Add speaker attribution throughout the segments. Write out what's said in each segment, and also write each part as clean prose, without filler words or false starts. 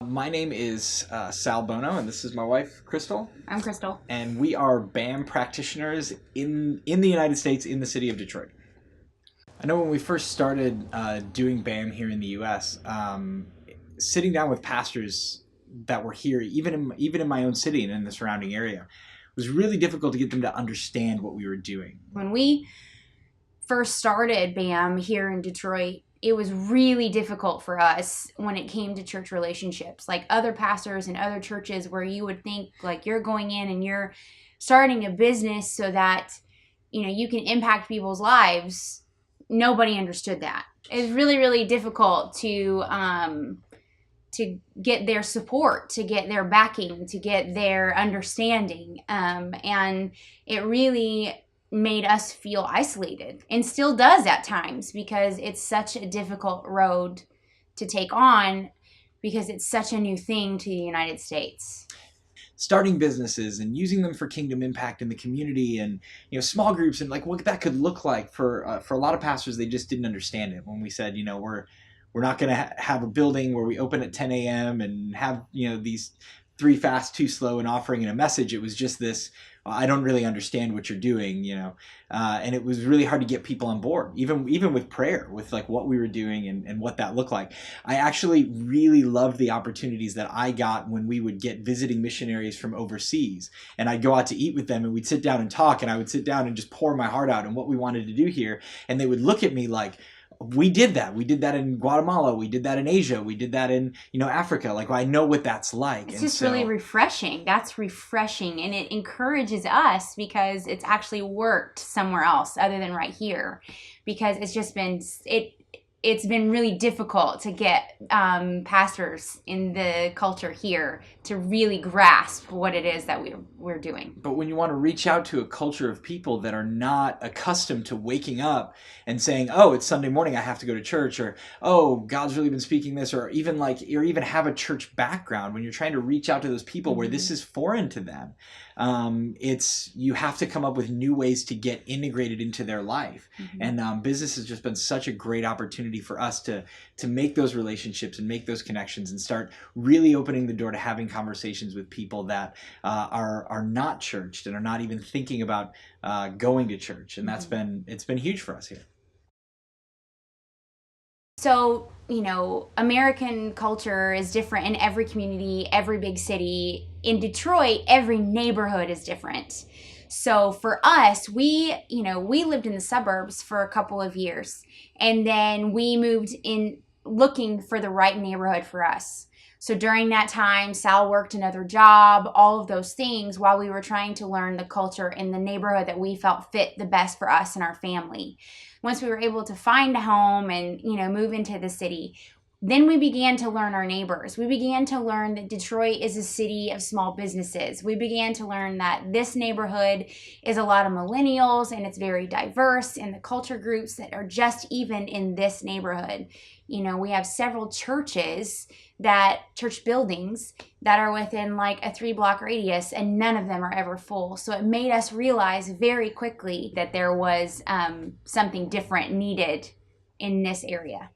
Speaker 1: My name is Sal Bono, and this is my wife, Krystal.
Speaker 2: I'm Krystal.
Speaker 1: And we are B.A.M practitioners in the United States, in the city of Detroit. I know when we first started doing B.A.M here in the U.S., sitting down with pastors that were here, even in my own city and in the surrounding area, was really difficult to get them to understand what we were doing.
Speaker 2: When we first started B.A.M here in Detroit, it was really difficult for us when it came to church relationships. Like other pastors and other churches where you would think like you're going in and you're starting a business so that, you can impact people's lives. Nobody understood that. It's really, really difficult to get their support, to get their backing, to get their understanding. And it really made us feel isolated, and still does at times, because it's such a difficult road to take on because it's such a new thing to the United States.
Speaker 1: Starting businesses and using them for kingdom impact in the community, and small groups, and like what that could look like for a lot of pastors. They just didn't understand it when we said, we're not going to have a building where we open at 10 a.m. and have these 3 fast, 2 slow, and offering and a message. It was just this, I don't really understand what you're doing, and it was really hard to get people on board, even with prayer, with like what we were doing and what that looked like. I actually really loved the opportunities that I got when we would get visiting missionaries from overseas, and I'd go out to eat with them, and we'd sit down and talk, and I would sit down and just pour my heart out and what we wanted to do here, and they would look at me like, we did that. We did that in Guatemala. We did that in Asia. We did that in, Africa. Like, I know what that's like.
Speaker 2: It's just really refreshing. That's refreshing. And it encourages us because it's actually worked somewhere else other than right here. Because it's just been, it's been really difficult to get pastors in the culture here to really grasp what it is that we're doing.
Speaker 1: But when you want to reach out to a culture of people that are not accustomed to waking up and saying, oh, it's Sunday morning, I have to go to church, or, oh, God's really been speaking this, or even have a church background, when you're trying to reach out to those people where this is foreign to them, you have to come up with new ways to get integrated into their life. And business has just been such a great opportunity for us to make those relationships and make those connections and start really opening the door to having conversations with people that are not churched and are not even thinking about going to church. And it's been huge for us here.
Speaker 2: So, American culture is different in every community, every big city. In Detroit, every neighborhood is different. So for us, we lived in the suburbs for a couple of years, and then we moved in looking for the right neighborhood for us. So during that time, Sal worked another job, all of those things, while we were trying to learn the culture in the neighborhood that we felt fit the best for us and our family. Once we were able to find a home and, move into the city, then we began to learn our neighbors. We began to learn that Detroit is a city of small businesses. We began to learn that this neighborhood is a lot of millennials, and it's very diverse in the culture groups that are just even in this neighborhood. We have several church buildings that are within like a 3-block radius, and none of them are ever full. So it made us realize very quickly that there was something different needed in this area.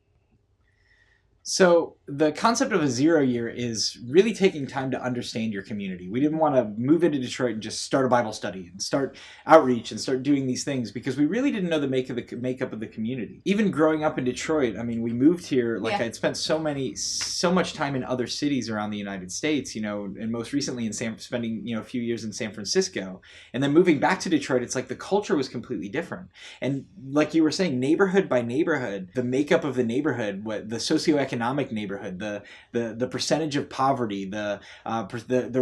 Speaker 1: So the concept of a 0 year is really taking time to understand your community. We didn't want to move into Detroit and just start a Bible study and start outreach and start doing these things, because we really didn't know the makeup of the community. Even growing up in Detroit, I mean, we moved here, I'd spent so much time in other cities around the United States, and most recently in spending a few years in San Francisco, and then moving back to Detroit. It's like the culture was completely different. And like you were saying, neighborhood by neighborhood, the makeup of the neighborhood, what the socioeconomic neighborhood, the percentage of poverty, the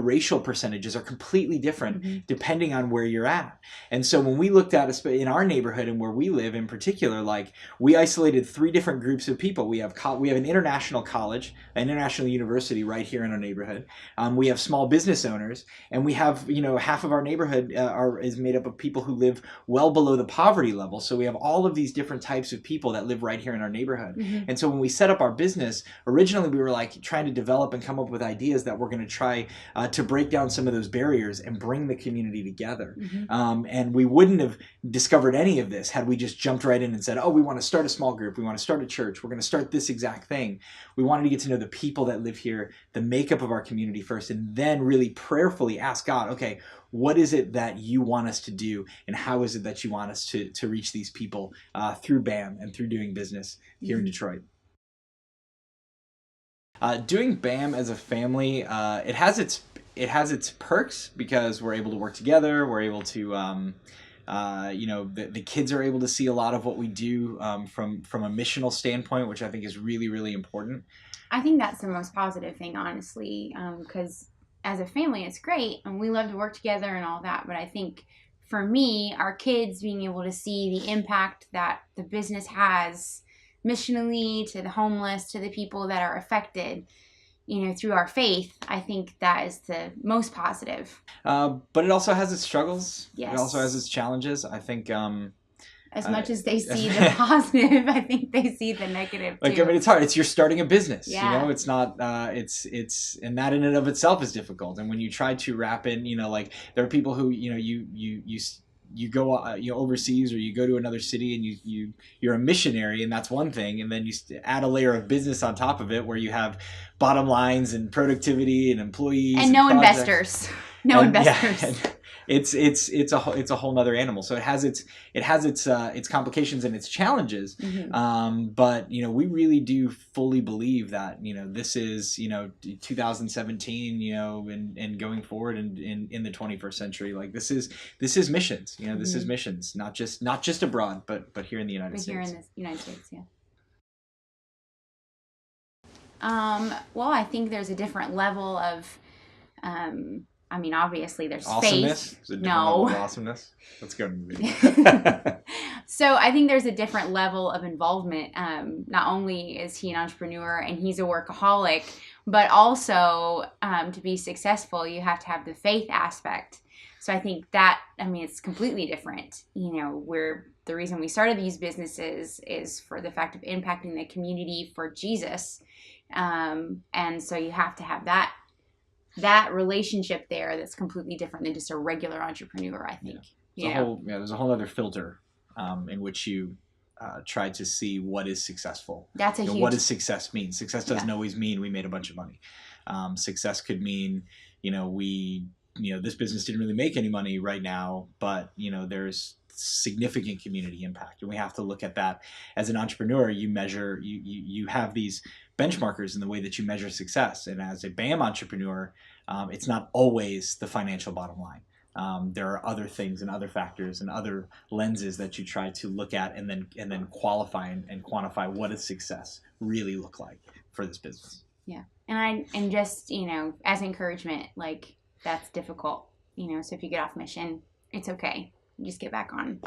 Speaker 1: racial percentages are completely different depending on where you're at. And so when we looked at in our neighborhood and where we live in particular, like, we isolated 3 different groups of people. We have an international college, an international university right here in our neighborhood. We have small business owners, and we have half of our neighborhood is made up of people who live well below the poverty level. So we have all of these different types of people that live right here in our neighborhood. And so when we set up our business, business, originally we were like trying to develop and come up with ideas that were going to try to break down some of those barriers and bring the community together. And we wouldn't have discovered any of this had we just jumped right in and said, oh, we want to start a small group, we want to start a church, we're going to start this exact thing. We wanted to get to know the people that live here, the makeup of our community first, and then really prayerfully ask God, okay, what is it that you want us to do, and how is it that you want us to reach these people through B.A.M. and through doing business here in Detroit? Doing B.A.M. as a family, it has its perks because we're able to work together. We're able to, the kids are able to see a lot of what we do from a missional standpoint, which I think is really, really important.
Speaker 2: I think that's the most positive thing, honestly, because as a family, it's great, and we love to work together and all that. But I think for me, our kids being able to see the impact that the business has missionally to the homeless, to the people that are affected, through our faith, I think that is the most positive.
Speaker 1: But it also has its struggles.
Speaker 2: Yes.
Speaker 1: It also has its challenges. I think
Speaker 2: as much as they see the positive, I think they see the negative too.
Speaker 1: Like, I mean, it's hard. You're starting a business,
Speaker 2: Yeah.
Speaker 1: it's not, and that in and of itself is difficult. And when you try to wrap in, like there are people who, you go, overseas, or you go to another city and you're a missionary, and that's one thing. And then you add a layer of business on top of it where you have bottom lines and productivity and employees
Speaker 2: and no investors. No investors.
Speaker 1: Yeah, it's a whole nother animal. So it has its complications and its challenges. But we really do fully believe that this is 2017 and going forward in the 21st century. Like this is missions. This is missions, not just abroad, but here in the United States.
Speaker 2: Here in the United States, yeah. Well, I think there's a different level of. Obviously there's
Speaker 1: awesomeness.
Speaker 2: faith.
Speaker 1: Is it a different level of awesomeness? Let's go.
Speaker 2: So I think there's a different level of involvement. Not only is he an entrepreneur and he's a workaholic, but also to be successful, you have to have the faith aspect. So I think that, it's completely different. The reason we started these businesses is for the fact of impacting the community for Jesus. And so you have to have that relationship there that's completely different than just a regular entrepreneur, I think.
Speaker 1: There's a whole other filter in which you try to see what is successful.
Speaker 2: That's
Speaker 1: what does success mean? Success doesn't always mean we made a bunch of money. Success could mean, this business didn't really make any money right now, but there's significant community impact, and we have to look at that. As an entrepreneur, you measure, you have these benchmarkers in the way that you measure success, and as a B.A.M. entrepreneur, it's not always the financial bottom line. There are other things and other factors and other lenses that you try to look at and then qualify and quantify what does success really look like for this business.
Speaker 2: Yeah, and just as encouragement, like that's difficult. So if you get off mission, it's okay. You just get back on.